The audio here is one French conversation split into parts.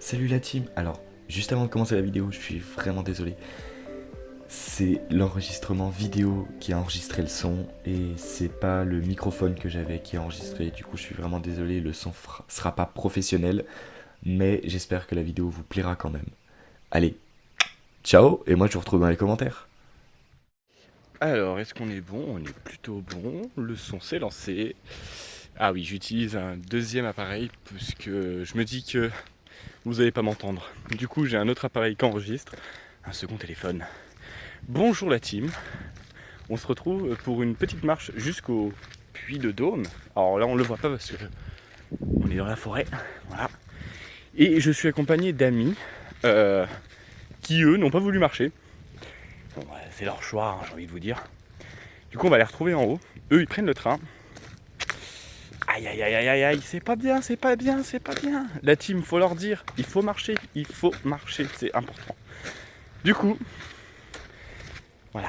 Salut la team. Alors, juste avant de commencer la vidéo, je suis vraiment désolé. C'est l'enregistrement vidéo qui a enregistré le son et c'est pas le microphone que j'avais qui a enregistré. Du coup, je suis vraiment désolé, le son sera pas professionnel, mais j'espère que la vidéo vous plaira quand même. Allez, ciao et moi je vous retrouve dans les commentaires. Alors, est-ce qu'on est bon? On est plutôt bon. Le son s'est lancé. Ah oui, j'utilise un deuxième appareil parce que je me dis que vous n'allez pas m'entendre. Du coup, j'ai un autre appareil qui enregistre, un second téléphone. Bonjour la team. On se retrouve pour une petite marche jusqu'au puits de Dôme. Alors là, on le voit pas parce que on est dans la forêt. Voilà. Et je suis accompagné d'amis qui, eux, n'ont pas voulu marcher. Bon, c'est leur choix, hein, j'ai envie de vous dire. Du coup, on va les retrouver en haut. Eux, ils prennent le train. Aïe aïe aïe aïe aïe aïe, c'est pas bien, c'est pas bien, c'est pas bien. La team, faut leur dire, il faut marcher, c'est important. Du coup, voilà.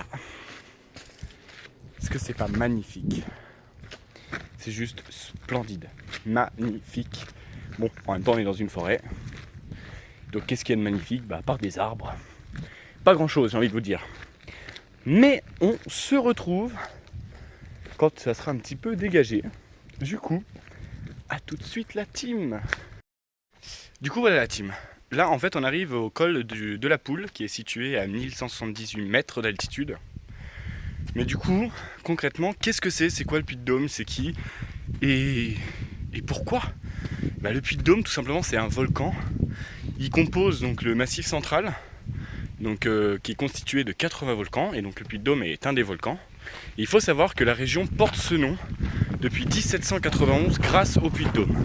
Est-ce que c'est pas magnifique? C'est juste splendide, magnifique. Bon, en même temps, on est dans une forêt. Donc, qu'est-ce qu'il y a de magnifique? Bah, à part des arbres. Pas grand-chose, j'ai envie de vous dire. Mais on se retrouve quand ça sera un petit peu dégagé. Du coup, à tout de suite la team. Du coup voilà la team. Là en fait on arrive au col de la Poule qui est situé à 1178 mètres d'altitude. Mais du coup concrètement qu'est-ce que c'est? C'est quoi le Puy de Dôme? C'est qui? Et pourquoi? Bah, le Puy de Dôme tout simplement c'est un volcan. Il compose donc le massif central donc, qui est constitué de 80 volcans et donc le Puy de Dôme est un des volcans. Et il faut savoir que la région porte ce nom depuis 1791 grâce au Puy de Dôme.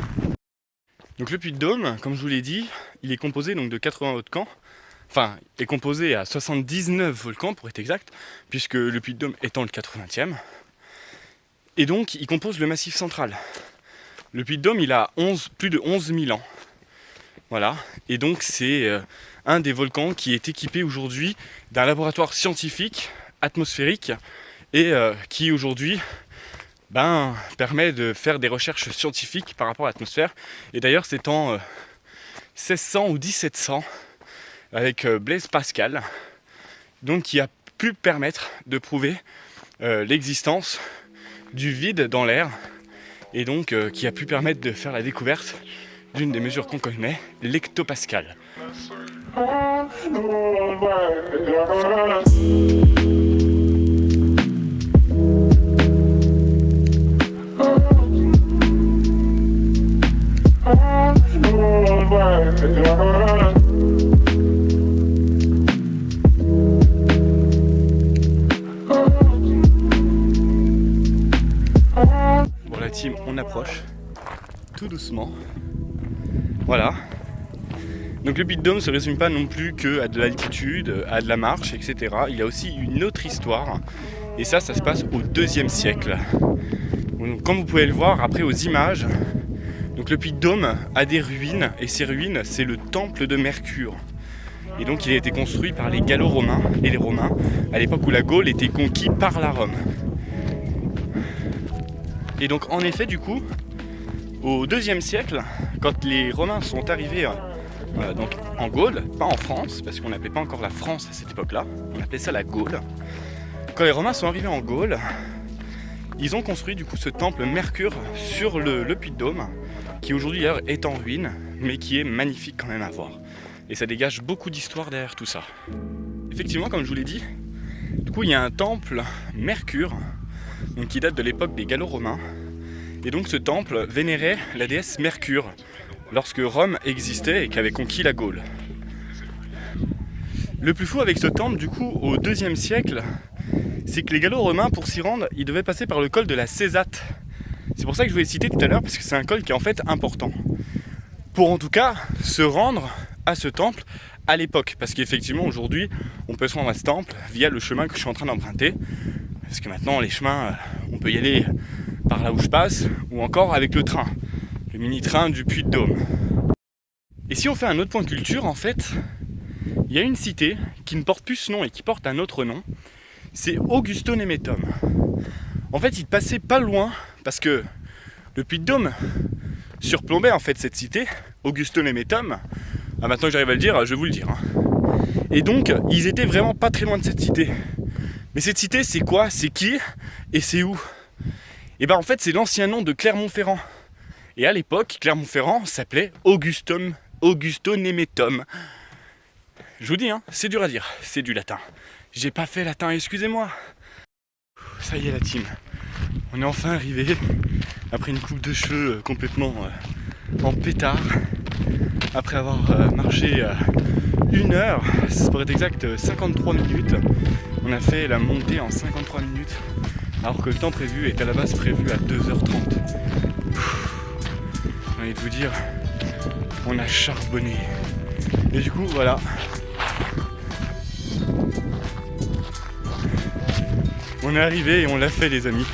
Donc le Puy de Dôme, comme je vous l'ai dit, il est composé donc de 80 volcans, enfin est composé à 79 volcans pour être exact, puisque le Puy de Dôme étant le 80e. Et donc il compose le massif central. Le Puy de Dôme il a plus de 11 000 ans. Voilà, et donc c'est un des volcans qui est équipé aujourd'hui d'un laboratoire scientifique, atmosphérique, et qui aujourd'hui permet de faire des recherches scientifiques par rapport à l'atmosphère. Et d'ailleurs, c'est en 1600 ou 1700, avec Blaise Pascal, donc qui a pu permettre de prouver l'existence du vide dans l'air, et donc qui a pu permettre de faire la découverte d'une des mesures qu'on connaît, l'hectopascal. Bon la team, on approche tout doucement. Voilà. Donc le Puy de Dôme ne se résume pas non plus qu'à de l'altitude, à de la marche, etc. Il y a aussi une autre histoire. Et ça se passe au 2e siècle. Donc, comme vous pouvez le voir après aux images, donc le Puy de Dôme a des ruines, et ces ruines, c'est le temple de Mercure. Et donc il a été construit par les Gallo-Romains et les Romains, à l'époque où la Gaule était conquise par la Rome. Et donc en effet du coup, au 2e siècle, quand les Romains sont arrivés donc en Gaule, pas en France, parce qu'on n'appelait pas encore la France à cette époque-là, on appelait ça la Gaule. Quand les Romains sont arrivés en Gaule, ils ont construit du coup ce temple Mercure sur le Puy de Dôme, qui aujourd'hui d'ailleurs est en ruine, mais qui est magnifique quand même à voir. Et ça dégage beaucoup d'histoire derrière tout ça. Effectivement, comme je vous l'ai dit, du coup il y a un temple Mercure, donc qui date de l'époque des Gallo-Romains. Et donc ce temple vénérait la déesse Mercure, lorsque Rome existait et qu'avait conquis la Gaule. Le plus fou avec ce temple, du coup, au 2e siècle, c'est que les Gallo-Romains, pour s'y rendre, ils devaient passer par le col de la Césate. C'est pour ça que je vous l'ai cité tout à l'heure, parce que c'est un col qui est en fait important. Pour en tout cas se rendre à ce temple à l'époque. Parce qu'effectivement, aujourd'hui, on peut se rendre à ce temple via le chemin que je suis en train d'emprunter. Parce que maintenant, les chemins, on peut y aller par là où je passe, ou encore avec le train. Le mini-train du Puy de Dôme. Et si on fait un autre point de culture, en fait, il y a une cité qui ne porte plus ce nom et qui porte un autre nom. C'est Augusto Nemetum. En fait, il passait pas loin parce que le Puy de Dôme surplombait en fait cette cité, Augusto Nemetum, Ah, maintenant que j'arrive à le dire, je vais vous le dire. Hein. Et donc, ils étaient vraiment pas très loin de cette cité. Mais cette cité, c'est quoi? C'est qui? Et c'est où? Et ben en fait, c'est l'ancien nom de Clermont-Ferrand. Et à l'époque, Clermont-Ferrand s'appelait Augustonemetum. Je vous dis, hein, c'est dur à dire, c'est du latin. J'ai pas fait latin, excusez-moi. Ça y est la team, on est enfin arrivé, après une coupe de cheveux complètement en pétard, après avoir marché 1 heure, pour être exact 53 minutes, on a fait la montée en 53 minutes, alors que le temps prévu est à la base prévu à 2h30. J'ai envie de vous dire, on a charbonné. Et du coup, voilà. On est arrivé et on l'a fait, les amis.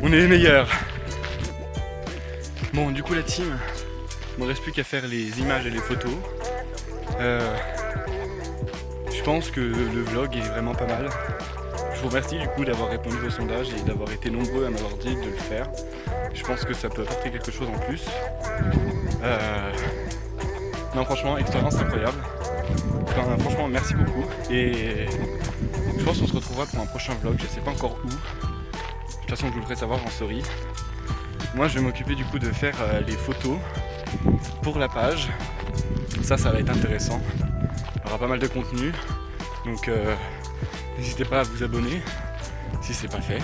On est les meilleurs. Bon, du coup, la team, il ne me reste plus qu'à faire les images et les photos. Je pense que le vlog est vraiment pas mal. Je vous remercie du coup d'avoir répondu au sondage et d'avoir été nombreux à m'avoir dit de le faire. Je pense que ça peut apporter quelque chose en plus. Non, franchement, expérience incroyable. Enfin, franchement, merci beaucoup. Et je pense qu'on se retrouvera pour un prochain vlog. Je sais pas encore où. De toute façon, je vous le ferai savoir en story. Moi, je vais m'occuper du coup de faire les photos pour la page. Ça va être intéressant. Il y aura pas mal de contenu. Donc, n'hésitez pas à vous abonner si c'est pas fait,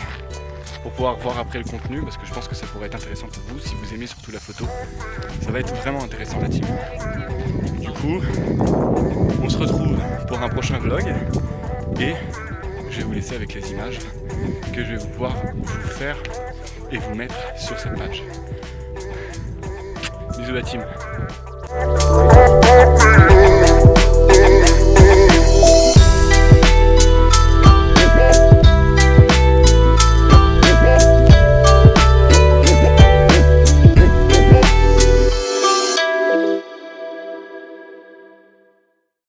pour pouvoir voir après le contenu, parce que je pense que ça pourrait être intéressant pour vous si vous aimez surtout la photo. Ça va être vraiment intéressant la team. Du coup, on se retrouve pour un prochain vlog et je vais vous laisser avec les images que je vais pouvoir vous faire et vous mettre sur cette page. Bisous la team.